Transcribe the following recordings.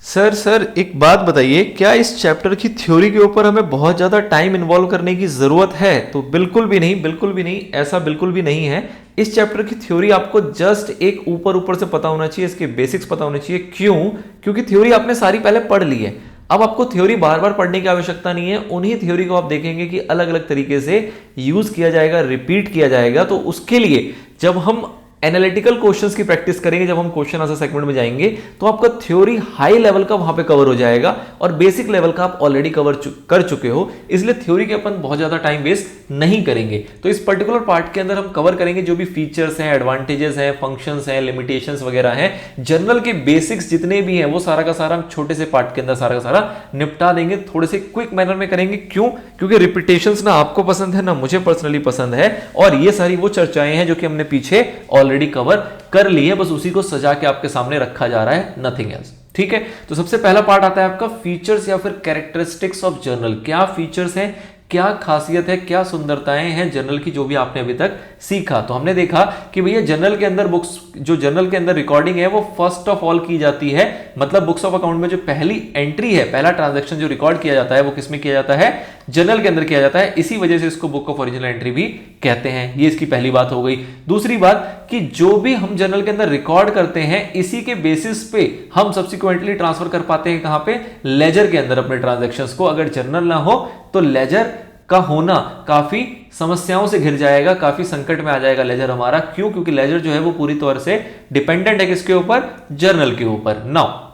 Sir एक बात बताइए, क्या इस चैप्टर की थ्योरी के ऊपर हमें बहुत ज़्यादा टाइम इन्वॉल्व करने की ज़रूरत है? तो बिल्कुल भी नहीं, बिल्कुल भी नहीं, ऐसा बिल्कुल भी नहीं है। इस चैप्टर की थ्योरी आपको जस्ट एक ऊपर ऊपर से पता होना चाहिए, इसके बेसिक्स पता होने चाहिए। क्यों? क्योंकि थ्योरी आपने सारी पहले पढ़ ली है। अब आपको थ्योरी बार बार पढ़ने की आवश्यकता नहीं है। उन्हीं थ्योरी को आप देखेंगे कि अलग अलग तरीके से यूज किया जाएगा, रिपीट किया जाएगा। तो उसके लिए जब हम एनालिटिकल क्वेश्चंस की प्रैक्टिस करेंगे, जब हम क्वेश्चन आंसर सेगमेंट में जाएंगे, तो आपका थ्योरी हाई लेवल का वहां पे कवर हो जाएगा और बेसिक लेवल का आप ऑलरेडी कर चुके हो। इसलिए थ्योरी के अपन बहुत ज्यादा टाइम वेस्ट नहीं करेंगे। तो इस पर्टिकुलर पार्ट के अंदर हम कवर करेंगे जो भी फीचर्स हैं, एडवांटेजेस हैं, फंक्शंस हैं, लिमिटेशंस वगैरह हैं, जनरल के बेसिक्स जितने भी हैं वो सारा का सारा हम छोटे से पार्ट के अंदर सारा का सारा निपटा देंगे। थोड़े से क्विक मैनर में करेंगे। क्यों? क्योंकि रिपीटेशंस ना आपको पसंद है ना मुझे पर्सनली पसंद है, और ये सारी वो चर्चाएं हैं जो कि हमने पीछे ऑलरेडी कवर कर ली है, बस उसी को सजा के आपके सामने रखा जा रहा है, नथिंग एल्स। ठीक है, तो सबसे पहला पार्ट आता है आपका फीचर्स या फिर कैरेक्टरिस्टिक्स ऑफ जर्नल। क्या फीचर्स हैं, क्या खासियत है, क्या सुंदरताएं हैं जर्नल की, जो भी आपने अभी तक सीखा। तो हमने देखा कि भैया जर्नल के अंदर बुक्स, जो जर्नल के अंदर रिकॉर्डिंग है वो फर्स्ट ऑफ ऑल की जाती है। मतलब बुक्स ऑफ अकाउंट में जो पहली एंट्री है, पहला ट्रांजैक्शन जो रिकॉर्ड किया जाता है वो किसमें किया जाता है? जर्नल के अंदर किया जाता है। इसी वजह से इसको बुक ऑफ ओरिजिनल एंट्री भी कहते हैं। ये इसकी पहली बात हो गई। दूसरी बात कि जो भी हम जर्नल के अंदर रिकॉर्ड करते हैं इसी के बेसिस पे हम सब्सिक्वेंटली ट्रांसफर कर पाते हैं कहां पे? लेजर के अंदर अपने ट्रांजैक्शंस को। अगर जर्नल ना हो तो लेजर का होना काफी समस्याओं से घिर जाएगा, काफी संकट में आ जाएगा लेजर हमारा। क्यों? क्योंकि लेजर जो है वो पूरी तौर से डिपेंडेंट है किसके ऊपर? जर्नल के ऊपर। नाउ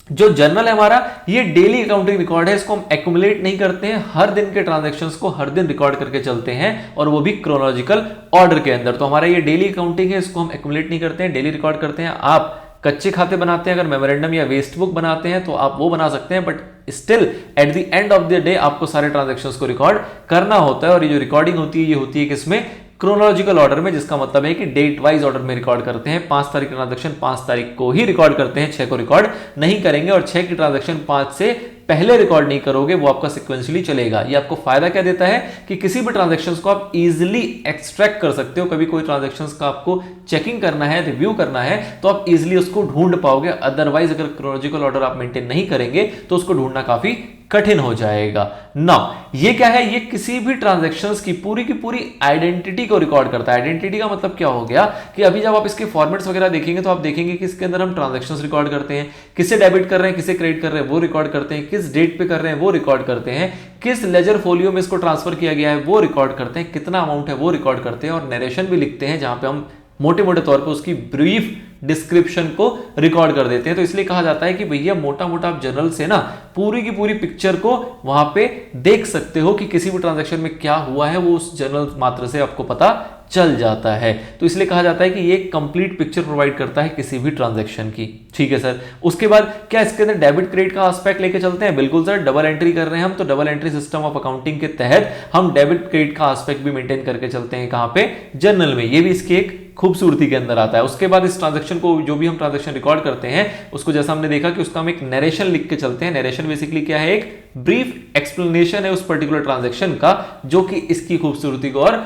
जो जर्नल है हमारा, ये डेली अकाउंटिंग रिकॉर्ड है। इसको हम एक्यूमुलेट नहीं करते हैं, हर दिन के ट्रांजैक्शंस को हर दिन रिकॉर्ड करके चलते हैं, और वो भी क्रोनोलॉजिकल ऑर्डर के अंदर। तो हमारा ये डेली अकाउंटिंग है, इसको हम एक्यूमुलेट नहीं करते हैं, डेली रिकॉर्ड करते हैं। आप कच्चे खाते बनाते हैं, अगर मेमोरेंडम या वेस्ट बुक बनाते हैं तो आप वो बना सकते हैं, but still at the end of the day आपको सारे ट्रांजैक्शंस को रिकॉर्ड करना होता है। और ये जो रिकॉर्डिंग होती है ये होती है किसमें? क्रोनोलॉजिकल ऑर्डर में, जिसका मतलब है कि डेट वाइज ऑर्डर में रिकॉर्ड करते हैं। 5 तारीख का ट्रांजैक्शन 5 तारीख को ही रिकॉर्ड करते हैं, 6 को रिकॉर्ड नहीं करेंगे, और 6 की ट्रांजैक्शन 5 से पहले रिकॉर्ड नहीं करोगे, वो आपका सिक्वेंशियली चलेगा। ये आपको फायदा क्या देता है कि किसी भी ट्रांजैक्शंस को आप इजीली एक्सट्रैक्ट कर सकते हो। कभी कोई ट्रांजैक्शंस का आपको चेकिंग करना है, रिव्यू करना है, तो आप इजीली उसको ढूंढ पाओगे। अदरवाइज अगर क्रोनोलॉजिकल ऑर्डर आप मेंटेन नहीं करेंगे तो उसको ढूंढना काफी कठिन हो जाएगा। नाउ ये क्या है? ये किसी भी ट्रांजैक्शंस की पूरी आइडेंटिटी को रिकॉर्ड करता है। आइडेंटिटी का मतलब क्या हो गया कि अभी जब आप इसके फॉर्मेट्स वगैरह देखेंगे तो आप देखेंगे कि इसके अंदर हम ट्रांजैक्शंस रिकॉर्ड करते हैं, किससे डेबिट कर रहे हैं, किससे क्रेडिट कर रहे हैं वो रिकॉर्ड करते हैं, किस डेट पे कर रहे हैं वो रिकॉर्ड करते हैं, किस लेजर फोलियो में इसको ट्रांसफर किया गया है वो रिकॉर्ड करते हैं, कितना अमाउंट है वो रिकॉर्ड करते हैं, और नरेशन भी लिखते हैं जहां पे हम मोटे मोटे तौर पे उसकी ब्रीफ डिस्क्रिप्शन को रिकॉर्ड कर देते हैं। तो इसलिए कहा जाता है कि भैया मोटा मोटा आप जर्नल से ना पूरी की पूरी पिक्चर को वहां पे देख सकते हो कि किसी भी ट्रांजैक्शन में क्या हुआ है, वो उस जर्नल मात्र से आपको पता चल जाता है। तो इसलिए कहा जाता है कि ये कंप्लीट पिक्चर प्रोवाइड करता है किसी भी ट्रांजैक्शन की। ठीक है सर, उसके बाद क्या इसके अंदर डेबिट क्रेडिट का एस्पेक्ट लेके चलते हैं? बिल्कुल सर, डबल एंट्री कर रहे हैं हम, तो double entry system of accounting के तहत हम डेबिट क्रेडिट का एस्पेक्ट भी मेंटेन करके चलते हैं। कहां पे? जर्नल में। ये भी इसकी एक खूबसूरती के अंदर आता है। उसके बाद इस ट्रांजैक्शन को, जो भी हम ट्रांजैक्शन रिकॉर्ड करते हैं उसको, जैसा हमने देखा कि उसका हम एक नरेशन लिख के चलते हैं। नरेशन बेसिकली क्या है? एक ब्रीफ एक्सप्लेनेशन है उस पर्टिकुलर ट्रांजैक्शन का, जो कि इसकी खूबसूरती को और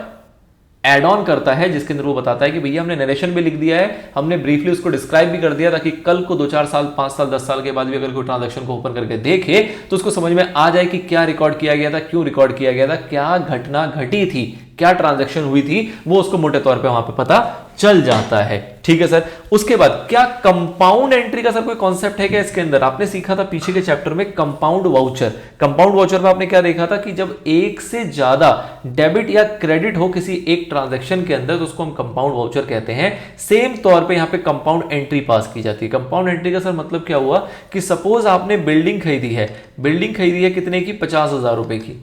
एड ऑन करता है, जिसके अंदर वो बताता है कि भैया हमने नरेशन भी लिख दिया है, हमने ब्रीफली उसको डिस्क्राइब भी कर दिया, ताकि कल को 2-4 साल 5 साल 10 साल के बाद भी अगर कोई ट्रांजैक्शन को ओपन करके देखे तो उसको समझ में आ जाए कि क्या रिकॉर्ड किया गया था, क्यों रिकॉर्ड किया गया था, क्या घटना घटी थी, क्या ट्रांजैक्शन हुई थी, वो उसको मोटे तौर पे वहां पे पता चल जाता है। ठीक है सर, उसके बाद क्या कंपाउंड एंट्री का सर कोई कॉन्सेप्ट है क्या इसके अंदर? आपने सीखा था पीछे के चैप्टर में कंपाउंड वाउचर। कंपाउंड वाउचर में आपने क्या देखा था कि जब एक से ज्यादा डेबिट या क्रेडिट हो किसी एक ट्रांजैक्शन के अंदर तो उसको हम कंपाउंड वाउचर कहते हैं। सेम तौर पे यहां पे कंपाउंड एंट्री पास की जाती है। कंपाउंड एंट्री का सर मतलब क्या हुआ कि सपोज आपने बिल्डिंग खरीदी है, बिल्डिंग खरीदी है कितने की? 50,000 रुपए की।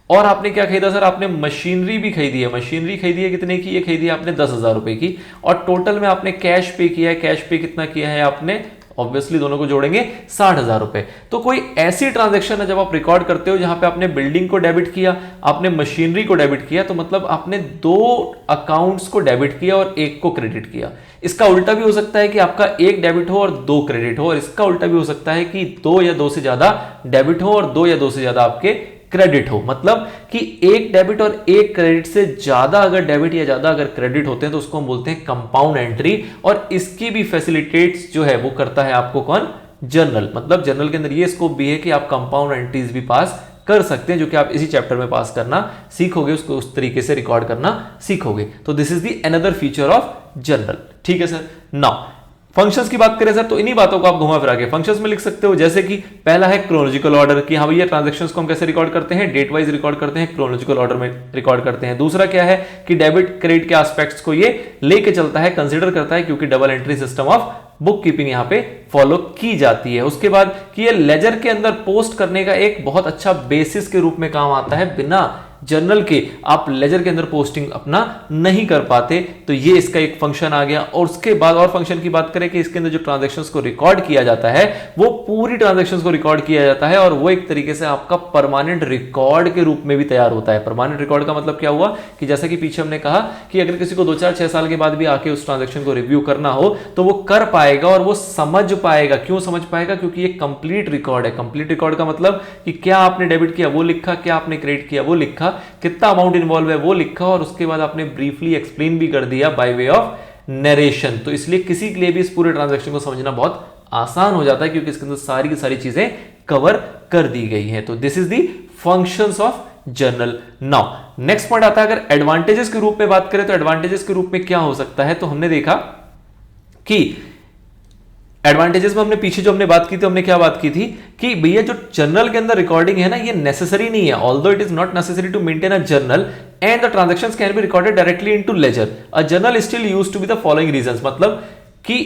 और आपने क्या खरीदा सर? आपने मशीनरी भी खरीदी है। मशीनरी खरीदी है कितने की? ये खरीदी है आपने 10,000 रुपए की, और टोटल में आपने कैश पे किया है। कैश पे कितना किया है आपने? ऑब्वियसली दोनों को जोड़ेंगे 60,000 रुपए। तो कोई ऐसी ट्रांजैक्शन है जब आप रिकॉर्ड करते हो जहां पे आपने बिल्डिंग को डेबिट किया, आपने मशीनरी को डेबिट किया, तो मतलब आपने 2 अकाउंट्स को डेबिट किया और एक को क्रेडिट किया। इसका उल्टा भी हो सकता है कि आपका एक डेबिट हो और 2 क्रेडिट हो, और इसका उल्टा भी हो सकता है कि 2 या 2 से ज्यादा डेबिट हो और 2 या 2 से ज्यादा आपके क्रेडिट हो। मतलब कि एक डेबिट और एक क्रेडिट से ज्यादा अगर डेबिट या ज्यादा अगर क्रेडिट होते हैं तो उसको हम बोलते हैं कंपाउंड एंट्री। और इसकी भी फैसिलिटेट्स जो है वो करता है आपको कौन? जर्नल, मतलब जर्नल के अंदर ये स्कोप भी है कि आप कंपाउंड एंट्रीज भी पास कर सकते हैं, जो कि आप इसी चैप्टर में पास करना सीखोगे, उसको उस तरीके से रिकॉर्ड करना सीखोगे। तो this is the another feature of journal. ठीक है सर। नाउ फंक्शंस की बात करें सर, तो इन्हीं बातों को आप घुमा फिरा के फंक्शंस में लिख सकते हो। जैसे कि पहला है क्रोनोलॉजिकल ऑर्डर, कि हाँ भैया ट्रांजैक्शंस को हम कैसे रिकॉर्ड करते हैं, डेट वाइज रिकॉर्ड करते हैं, क्रोनोलॉजिकल ऑर्डर में रिकॉर्ड करते हैं। दूसरा क्या है कि डेबिट क्रेडिट के एस्पेक्ट्स को ये लेके चलता है, कंसीडर करता है, क्योंकि double entry system of book keeping यहां पे फॉलो की जाती है। उसके बाद कि ये लेजर के अंदर पोस्ट करने का एक बहुत अच्छा बेसिस के रूप में काम आता है। बिना जर्नल के आप लेजर के अंदर पोस्टिंग अपना नहीं कर पाते, तो ये इसका एक फंक्शन आ गया। और उसके बाद और फंक्शन की बात करें कि इसके अंदर जो ट्रांजैक्शंस को रिकॉर्ड किया जाता है वो पूरी ट्रांजैक्शंस को रिकॉर्ड किया जाता है, और वो एक तरीके से आपका परमानेंट रिकॉर्ड के रूप में भी तैयार होता है। परमानेंट रिकॉर्ड का मतलब क्या हुआ कि जैसा कि पीछे हमने कहा कि अगर किसी को 2-4-6 साल के बाद भी आके उस ट्रांजैक्शन को रिव्यू करना हो तो वो कर पाएगा और वो समझ पाएगा। क्यों समझ पाएगा? क्योंकि ये कंप्लीट रिकॉर्ड है। कंप्लीट रिकॉर्ड का मतलब कि क्या आपने डेबिट किया वो लिखा, क्या आपने क्रेडिट किया वो लिखा, कितना अमाउंट इन्वॉल्व है वो लिखा, और उसके बाद आपने ब्रीफली एक्सप्लेन भी कर दिया बाय वे ऑफ नरेशन। तो इसलिए किसी के लिए भी इस पूरे ट्रांजैक्शन को समझना बहुत आसान हो जाता है, क्योंकि इसके अंदर सारी की सारी चीजें कवर कर दी गई हैं। तो this is the functions of journal. Now next point आता है, अगर एडवांटेजेस के रूप में बात करें तो एडवांटेजेस के रूप में क्या हो सकता है, तो हमने देखा कि एडवांटेजेस में हमने पीछे जो हमने बात की थी, हमने क्या बात की थी कि भैया जो जर्नल के अंदर रिकॉर्डिंग है ना, ये नेसेसरी नहीं है। Although it is not necessary to maintain a journal and the transactions can be recorded directly into ledger, a journal still used to be the following reasons. मतलब कि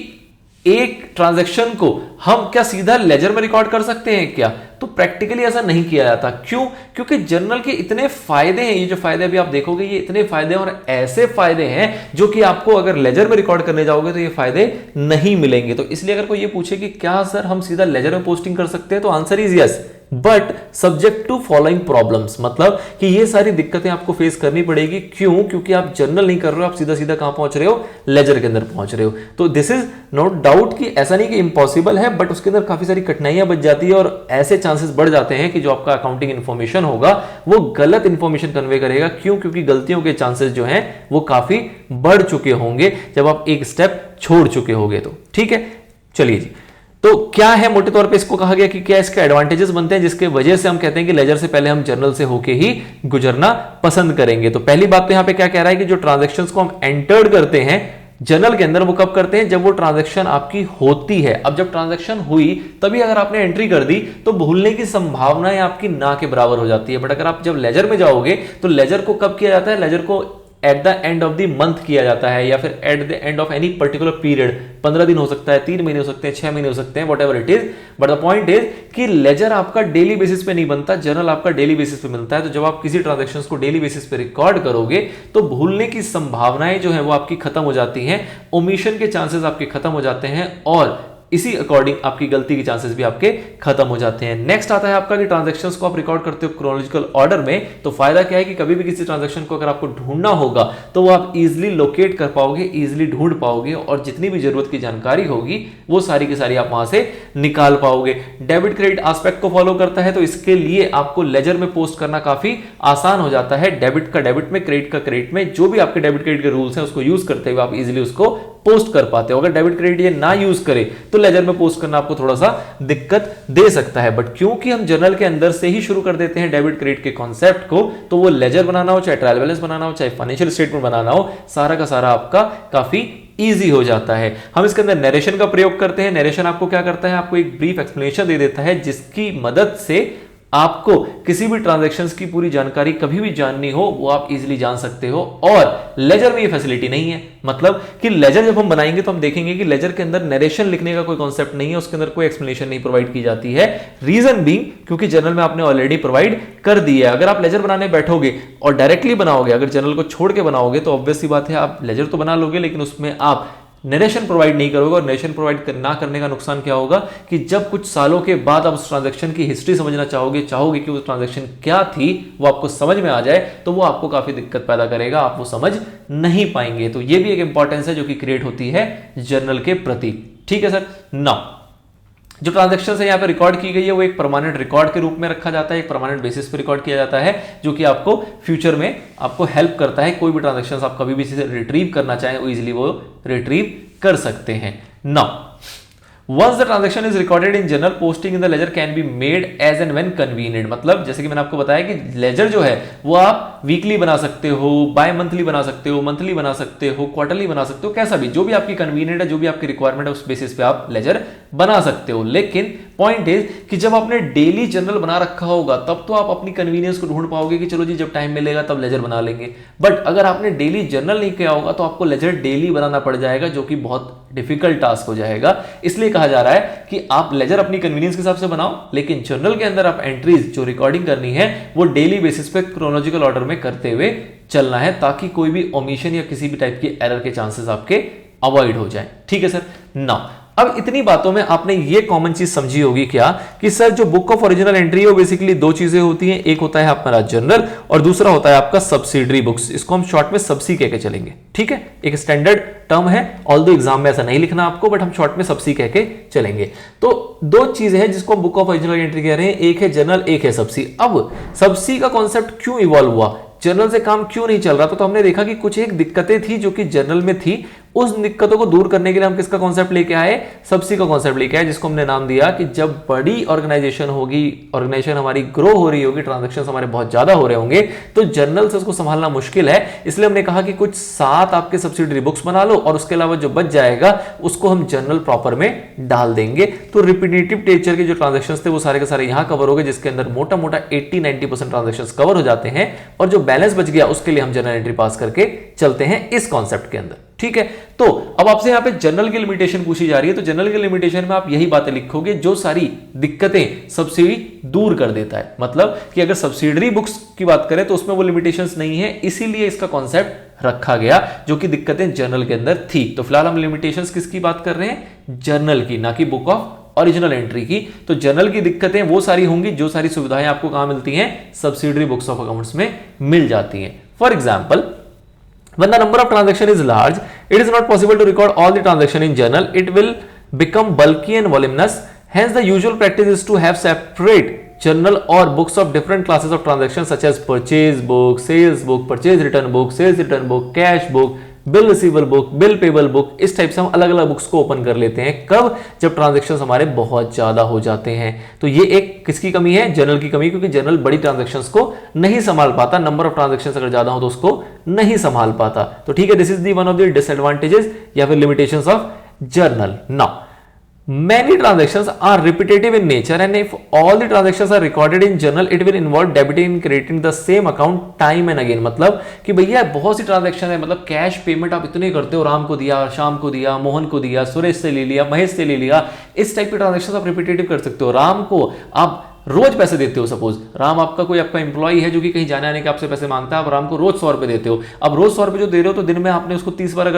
एक ट्रांजैक्शन को हम क्या सीधा लेजर में रिकॉर्ड कर सकते हैं क्या? तो प्रैक्टिकली ऐसा नहीं किया जाता। क्यों? क्योंकि जर्नल के इतने फायदे हैं, ये जो फायदे अभी आप देखोगे ये इतने फायदे हैं, और ऐसे फायदे हैं जो कि आपको अगर लेजर में रिकॉर्ड करने जाओगे तो ये फायदे नहीं मिलेंगे। तो इसलिए अगर कोई ये पूछे कि क्या सर हम सीधा लेजर में पोस्टिंग कर सकते हैं, तो answer is yes, but subject to following problems. मतलब कि ये सारी दिक्कतें आपको फेस करनी पड़ेगी। क्यों? क्योंकि आप जर्नल नहीं कर रहे हो, आप सीधा सीधा कहां पहुंच रहे हो, लेजर के अंदर पहुंच रहे हो। तो दिस इज नॉट डाउट कि ऐसा नहीं कि इम्पॉसिबल है, बट उसके अंदर काफी सारी कठिनाइयां बच जाती है, और ऐसे चांसेस बढ़ जाते हैं कि जो आपका अकाउंटिंग इंफॉर्मेशन होगा वो गलत इंफॉर्मेशन कन्वे करेगा। क्यों? क्योंकि गलतियों के चांसेस जो हैं वो काफी बढ़ चुके होंगे जब आप एक स्टेप छोड़ चुके होंगे। तो ठीक है, चलिए जी। तो क्या है मोटे तौर पे इसको कहा गया कि क्या इसके एडवांटेजेस बनते हैं जिसके वजह से हम कहते हैं कि लेजर से पहले हम जर्नल से होके ही गुजरना पसंद करेंगे। तो पहली बात तो यहां पे क्या कह रहा है कि जो ट्रांजैक्शंस को हम एंटर्ड करते हैं जर्नल के अंदर, वो कब करते हैं? जब वो ट्रांजैक्शन आपकी होती है। अब जब ट्रांजैक्शन हुई तभी अगर आपने एंट्री कर दी तो भूलने की संभावना आपकी ना के बराबर हो जाती है। बट अगर आप जब लेजर में जाओगे तो लेजर को कब किया जाता है? लेजर को at the end of the month किया जाता है, या फिर at the end of any particular period. 15 दिन हो सकता है, 3 महीने हो सकते हैं, 6 महीने हो सकते हैं, what ever it is. But the point is कि लेजर आपका डेली बेसिस पे नहीं बनता, जर्नल आपका डेली बेसिस पे मिलता है। तो जब आप किसी ट्रांजैक्शंस को डेली बेसिस पे रिकॉर्ड करोगे तो भूलने की संभावनाएं जो है वो आपकी खत्म हो जाती हैं, ओमिशन के चांसेस आपके खत्म हो जाते हैं, और इसी अकॉर्डिंग आपकी गलती के चांसेस भी आपके खत्म हो जाते हैं। नेक्स्ट आता है आपका कि ट्रांजैक्शंस को आप रिकॉर्ड करते हो क्रोनोलॉजिकल ऑर्डर में, तो फायदा क्या है कि कभी भी किसी ट्रांजैक्शन को अगर आपको ढूंढना होगा तो वो आप इजीली लोकेट कर पाओगे, इजीली ढूंढ पाओगे, और जितनी भी जरूरत की जानकारी होगी वो सारी की सारी आप वहां से निकाल पाओगे। डेबिट क्रेडिट एस्पेक्ट को फॉलो करता है, तो इसके लिए आपको लेजर में पोस्ट करना काफी आसान हो जाता है। डेबिट का डेबिट में, क्रेडिट का क्रेडिट में, जो भी आपके डेबिट क्रेडिट के रूल्स हैं उसको यूज करते हुए आप इजीली उसको पोस्ट कर पाते हो। अगर डेबिट क्रेडिट ये ना यूज करे तो लेजर में पोस्ट करना आपको थोड़ा सा दिक्कत दे सकता है। बट क्योंकि हम जर्नल के अंदर से ही शुरू कर देते हैं डेबिट क्रेडिट के कॉन्सेप्ट को, तो वो लेजर बनाना हो, चाहे ट्रायल बैलेंस बनाना हो, चाहे फाइनेंशियल स्टेटमेंट बनाना हो, सारा का सारा आपका काफी इजी हो जाता है। हम इसके अंदर नरेशन का प्रयोग करते हैं। नरेशन आपको क्या करता है? आपको एक ब्रीफ एक्सप्लेनेशन दे देता है जिसकी मदद से आपको किसी भी ट्रांजैक्शंस की पूरी जानकारी कभी भी जाननी हो वो आप इजीली जान सकते हो। और लेजर में ये फैसिलिटी नहीं है। मतलब कि लेजर जब हम बनाएंगे तो हम देखेंगे कि लेजर के अंदर नरेशन लिखने का कोई कॉन्सेप्ट नहीं है, उसके अंदर कोई एक्सप्लेनेशन नहीं प्रोवाइड की जाती है। रीजन बीइंग क्योंकि जर्नल में आपने ऑलरेडी प्रोवाइड कर दी है। अगर आप लेजर बनाने बैठोगे और डायरेक्टली बनाओगे, अगर जर्नल को छोड़ के बनाओगे, तो ऑब्वियस सी बात है आप लेजर तो बना लोगे लेकिन उसमें आप नरेशन प्रोवाइड नहीं करोगे। और नरेशन प्रोवाइड ना करने का नुकसान क्या होगा कि जब कुछ सालों के बाद आप उस ट्रांजैक्शन की हिस्ट्री समझना चाहोगे कि वो ट्रांजैक्शन क्या थी, वो आपको समझ में आ जाए, तो वो आपको काफी दिक्कत पैदा करेगा, आप वो समझ नहीं पाएंगे। तो ये भी एक इंपॉर्टेंस है जो कि क्रिएट होती है जर्नल के प्रति। ठीक है सर। नाउ जो ट्रांजैक्शन है यहाँ पे रिकॉर्ड की गई है वो एक परमानेंट रिकॉर्ड के रूप में रखा जाता है, एक परमानेंट बेसिस पे रिकॉर्ड किया जाता है, जो कि आपको फ्यूचर में आपको हेल्प करता है। कोई भी ट्रांजैक्शन आप कभी भी इसे रिट्रीव करना चाहें वो इजीली वो रिट्रीव कर सकते हैं। Now once the transaction is recorded in journal, posting in the ledger can be made as and when convenient. मतलब जैसे कि मैंने आपको बताया कि लेजर जो है वो आप वीकली बना सकते हो, बाय मंथली बना सकते हो, मंथली बना सकते हो, क्वार्टरली बना सकते हो, कैसा भी, जो भी आपकी कन्वीनियंट है, जो भी आपकी रिक्वायरमेंट है, उस बेसिस पे आप लेजर बना सकते हो। लेकिन पॉइंट इज कि जब आपने डेली जर्नल बना रखा होगा तब तो आप अपनी कन्वीनियंस को ढूंढ पाओगे कि चलो जी जब टाइम मिलेगा तब लेजर बना लेंगे। बट अगर आपने डेली जर्नल नहीं किया होगा तो आपको लेजर डेली बनाना पड़ जाएगा, जो कि बहुत डिफिकल्ट टास्क हो जाएगा। इसलिए कहा जा रहा है कि आप लेजर अपनी कन्वीनियंस के हिसाब से बनाओ, लेकिन जर्नल के अंदर आप एंट्रीज जो रिकॉर्डिंग करनी है वो डेली बेसिस पे क्रोनोलॉजिकल ऑर्डर में करते हुए चलना है, ताकि कोई भी ओमिशन या किसी भी टाइप की एरर के चांसेस आपके अवॉइड हो जाए। ठीक है सर। नाउ अब इतनी बातों में आपने ये कॉमन चीज समझी होगी क्या कि सर जो बुक ऑफ ओरिजिनल एंट्री है वो बेसिकली दो चीजें होती हैं, एक होता है आपका जर्नल और दूसरा होता है आपका सब्सिडरी बुक्स। इसको हम शॉर्ट में सबसी कह के चलेंगे। ठीक है, एक स्टैंडर्ड टर्म है, ऑल्दो एग्जाम में ऐसा नहीं लिखना आपको, बट हम शॉर्ट में सबसी कह के चलेंगे। तो दो चीजें हैं जिसको हम बुक ऑफ ओरिजिनल एंट्री कह रहे हैं, एक है जर्नल, एक है सबसी। अब सबसी का कॉन्सेप्ट क्यों इवॉल्व हुआ, जर्नल से काम क्यों नहीं चल रहा था, तो हमने देखा कि कुछ एक दिक्कतें थी जो कि जर्नल में थी। उस दिक्कतों को दूर करने के लिए हम किसका कॉन्सेप्ट लेके आए, सबसी का कॉन्सेप्ट लेके आए, जिसको हमने नाम दिया कि जब बड़ी ऑर्गेनाइजेशन होगी, ऑर्गेनाइजेशन हमारी ग्रो हो रही होगी, ट्रांजैक्शंस हमारे बहुत ज्यादा हो रहे होंगे, तो जर्नल से उसको संभालना मुश्किल है। इसलिए हमने कहा कि कुछ 7 आपके सब्सिडरी बुक्स बना लो और उसके अलावा जो बच जाएगा उसको हम जर्नल प्रॉपर में डाल देंगे। तो रिपीटेटिव नेचर के जो ट्रांजैक्शंस थे वो सारे के सारे यहां कवर हो गए, जिसके अंदर मोटा मोटा 80-90% ट्रांजैक्शंस कवर हो जाते हैं, और जो बैलेंस बच गया उसके लिए हम जर्नल एंट्री पास करके चलते हैं इस कॉन्सेप्ट के अंदर। ठीक है, तो अब आपसे यहां पे जर्नल की लिमिटेशन पूछी जा रही है, तो जर्नल की लिमिटेशन में आप यही बातें लिखोगे जो सारी दिक्कतें सब्सिडी दूर कर देता है। मतलब कि अगर सब्सिडरी बुक्स की बात करें तो उसमें वो लिमिटेशंस नहीं है, इसीलिए इसका कॉन्सेप्ट रखा गया, जो कि दिक्कतें जर्नल के अंदर थी। तो फिलहाल हम लिमिटेशंस किसकी बात कर रहे हैं, जर्नल की, ना कि बुक ऑफ ओरिजिनल एंट्री की। तो जर्नल की दिक्कतें वो सारी होंगी जो सारी सुविधाएं आपको कहां मिलती हैं, सब्सिडरी बुक्स ऑफ अकाउंट्स में मिल जाती हैं। For example, when the number of transaction is large, it is not possible to record all the transaction in journal. It will become bulky and voluminous. Hence, the usual practice is to have separate journal or books of different classes of transactions such as purchase book, sales book, purchase return book, sales return book, cash book, bill receivable book, bill payable book. इस type से हम अलग अलग books को open कर लेते हैं। कब, जब ट्रांजैक्शंस हमारे बहुत ज्यादा हो जाते हैं। तो ये एक किसकी कमी है, जर्नल की कमी, क्योंकि जर्नल बड़ी ट्रांजैक्शंस को नहीं संभाल पाता, नंबर ऑफ ट्रांजैक्शंस अगर ज्यादा हो तो उसको नहीं संभाल पाता। तो ठीक है, this is the one of the disadvantages या फिर limitations of journal. Now many transactions are repetitive in nature, and if all the transactions are recorded in journal, it will involve debiting and crediting the same account time and again। मतलब कि भैया बहुत सी transaction है, मतलब cash payment आप इतने करते हो, राम को दिया, शाम को दिया, मोहन को दिया, सुरेश से ले लिया, महेश से ले लिया, इस टाइप की ट्रांजैक्शन आप रिपीटेटिव कर सकते हो। राम को आप रोज पैसे देते हो, सपोज राम आपका कोई आपका एम्प्लॉय है जो कि कहीं जाने आने के आपसे पैसे मांगता है, आप राम को रोज 100 रुपए देते हो। अब रोज 100 रुपए जो दे रहे हो, तो दिन में आपने उसको 30 बार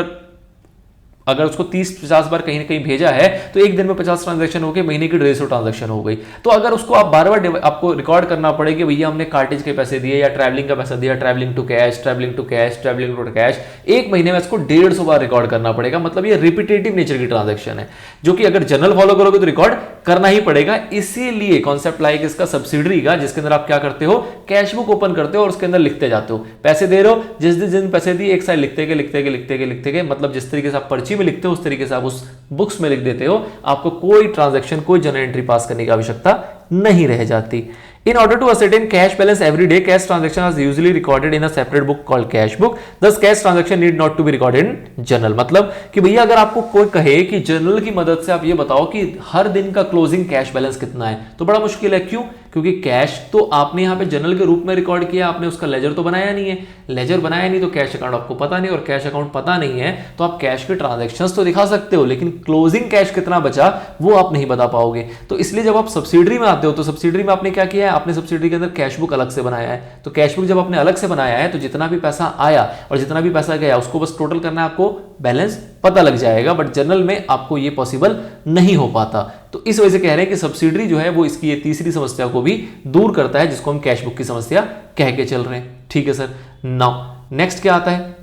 अगर उसको 30-50 बार कहीं ना कहीं भेजा है, तो एक दिन में 50 ट्रांजैक्शन हो गए, महीने की 150 ट्रांजैक्शन हो गई। तो अगर उसको आप बार बार आपको रिकॉर्ड करना पड़े कि भैया हमने कार्टेज के पैसे दिए या ट्रैवलिंग का पैसा दिया, travelling to cash, travelling to cash, travelling to cash, एक महीने में इसको 150 बार रिकॉर्ड करना पड़ेगा। मतलब ये रिपीटेटिव नेचर की ट्रांजैक्शन है, जो कि अगर जर्नल फॉलो करोगे तो रिकॉर्ड करना ही पड़ेगा। इसीलिए कॉन्सेप्ट लाइक इसका सब्सिडरी का, जिसके अंदर आप क्या करते हो, कैश बुक ओपन करते हो और उसके अंदर लिखते जाते हो, पैसे दे रहे हो, जिस दिन पैसे दिए एक साइड लिखते गए, मतलब जिस तरीके से आप पर्ची में लिखते हो उस तरीके से आप उस बुक्स में लिख देते हो। आपको कोई ट्रांजैक्शन, कोई जर्नल एंट्री पास करने की आवश्यकता नहीं रह जाती। In order to ascertain cash balance every day, cash transaction is usually recorded in a separate book called cash book. Thus, cash transaction need not to be recorded in journal। मतलब कि भैया अगर आपको कोई कहे कि जर्नल की मदद से आप ये बताओ कि हर दिन का क्लोजिंग कैश बैलेंस कितना है, तो बड़ा मुश्किल है। क्यों? क्योंकि कैश तो आपने यहाँ पे जर्नल के रूप में रिकॉर्ड किया, आपने उसका लेजर तो बनाया नहीं है, लेजर बनाया नहीं तो कैश अकाउंट आपको पता नहीं, और कैश अकाउंट पता नहीं है तो आप कैश के ट्रांजैक्शंस तो दिखा सकते हो, लेकिन क्लोजिंग कैश कितना बचा वो आप नहीं बता पाओगे। तो इसलिए जब आप सब्सिडरी में आते हो, तो सब्सिडरी में आपने क्या किया है, आपने सब्सिडरी के अंदर कैश बुक अलग से बनाया है। तो कैश बुक जब आपने अलग से बनाया है, तो जितना भी पैसा आया और जितना भी पैसा गया उसको बस टोटल करना है, आपको बैलेंस पता लग जाएगा। बट जर्नल में आपको ये पॉसिबल नहीं हो पाता। तो इस वजह से कह रहे हैं कि सब्सिडरी जो है वो इसकी ये तीसरी समस्या को भी दूर करता है, जिसको हम कैश बुक की समस्या कह के चल रहे हैं। ठीक है सर। नाउ नेक्स्ट क्या आता है,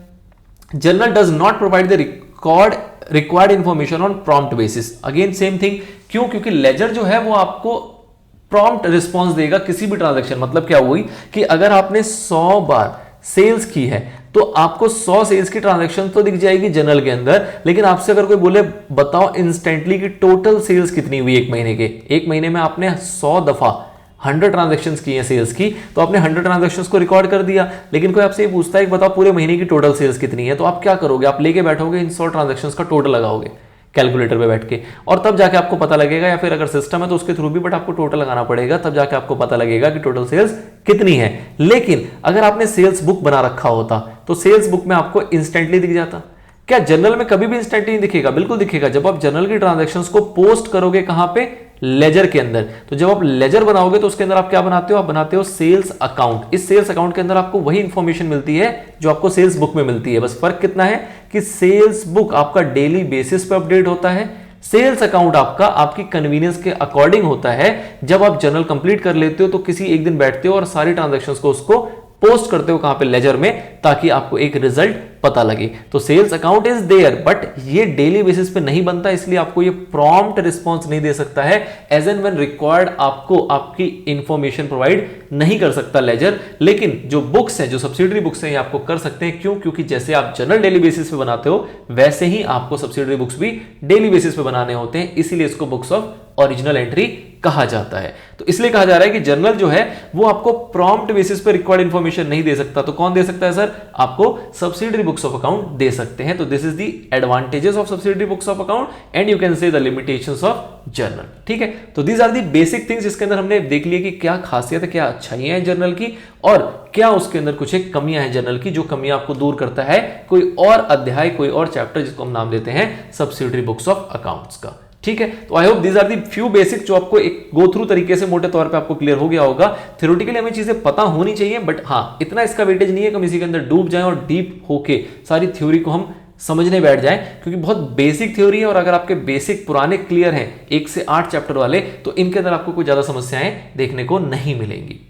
journal does not provide the required information on prompt basis. Again same thing. क्यों? क्योंकि लेजर जो है वो आपको प्रॉम्प्ट रिस्पॉन्स देगा किसी भी ट्रांजैक्शन। मतलब क्या हुई कि अगर आपने 100 बार सेल्स की है तो आपको 100 सेल्स की ट्रांजैक्शन तो दिख जाएगी जर्नल के अंदर, लेकिन आपसे अगर कोई बोले बताओ इंस्टेंटली की टोटल सेल्स कितनी हुई एक महीने के, एक महीने में आपने 100 दफा 100 ट्रांजैक्शंस की है सेल्स की, तो आपने 100 ट्रांजैक्शंस को रिकॉर्ड कर दिया, लेकिन कोई आपसे ये पूछता है कि बताओ पूरे महीने की टोटल सेल्स कितनी है, तो आप क्या करोगे, आप लेके बैठोगे इन 100 ट्रांजैक्शंस का टोटल लगाओगे कैलकुलेटर पे बैठ के, और तब जाके आपको पता लगेगा, या फिर अगर सिस्टम है तो उसके थ्रू भी, बट आपको टोटल लगाना पड़ेगा, तब जाके आपको पता लगेगा कि टोटल सेल्स कितनी है। लेकिन अगर आपने सेल्स बुक बना रखा होता तो सेल्स बुक में आपको इंस्टेंटली दिख जाता। क्या जर्नल में कभी भी इंस्टेंटली नहीं दिखेगा? बिल्कुल दिखेगा। जब आप जर्नल की ट्रांजैक्शंस को पोस्ट करोगे कहां पे, लेजर के अंदर, तो जब आप लेजर बनाओगे तो उसके अंदर आप क्या बनाते हो, आप बनाते हो सेल्स अकाउंट। इस सेल्स अकाउंट के अंदर आपको वही इंफॉर्मेशन मिलती है जो आपको सेल्स बुक में मिलती है, बस फर्क कितना है कि सेल्स बुक आपका डेली बेसिस पे अपडेट होता है, सेल्स अकाउंट आपका आपकी कन्वीनियंस के अकॉर्डिंग होता है। जब आप जर्नल कंप्लीट कर लेते हो तो किसी एक दिन बैठते हो और सारी ट्रांजैक्शंस को उसको पोस्ट करते हो कहां पे, लेजर में, ताकि आपको एक रिजल्ट पता लगे। तो sales account is there, but ये डेली बेसिस पे नहीं बनता, इसलिए आपको ये प्रॉम्प्ट रिस्पॉन्स नहीं दे सकता है। एज एंड व्हेन रिक्वायर्ड आपको आपकी इंफॉर्मेशन प्रोवाइड नहीं कर सकता लेजर। लेकिन जो बुक्स है, जो सब्सिडरी बुक्स है, ये आपको कर सकते हैं। क्यों? क्योंकि जैसे आप जर्नल डेली बेसिस पे बनाते हो वैसे ही आपको सब्सिडरी बुक्स भी डेली बेसिस पे बनाने होते हैं, इसीलिए इसको बुक्स ऑफ ओरिजिनल एंट्री कहा जाता है। तो इसलिए कहा जा रहा है कि जर्नल जो है वो आपको प्रॉम्प्ट बेसिस पे रिक्वायर्ड इंफॉर्मेशन नहीं दे सकता। तो कौन दे सकता है सर? आपको सब्सिडरी बुक्स ऑफ अकाउंट दे सकते हैं। तो this is the advantages of subsidiary books of account and you can say the limitations of journal. ठीक है, तो these are the basic things, जिसके अंदर हमने देख लिया कि क्या खासियत है, क्या अच्छाइयां हैं जर्नल की, और क्या उसके अंदर कुछ एक कमियां हैं जर्नल की, जो कमियां आपको दूर करता है कोई और अध्याय, कोई और चैप्टर, जिसको हम नाम देते हैं सब्सिडरी बुक्स ऑफ अकाउंट्स का। ठीक है, तो I hope these are the few basic, जो आपको एक गो थ्रू तरीके से मोटे तौर पे आपको क्लियर हो गया होगा। थ्योरेटिकली हमें चीजें पता होनी चाहिए, बट हाँ, इतना इसका वेटेज नहीं है कि हम इसी के अंदर डूब जाएं और डीप होके सारी थ्योरी को हम समझने बैठ जाएं, क्योंकि बहुत बेसिक थ्योरी है। और अगर आपके बेसिक पुराने क्लियर हैं 1 से 8 चैप्टर वाले, तो इनके अंदर आपको कोई ज्यादा समस्याएं देखने को नहीं मिलेंगी।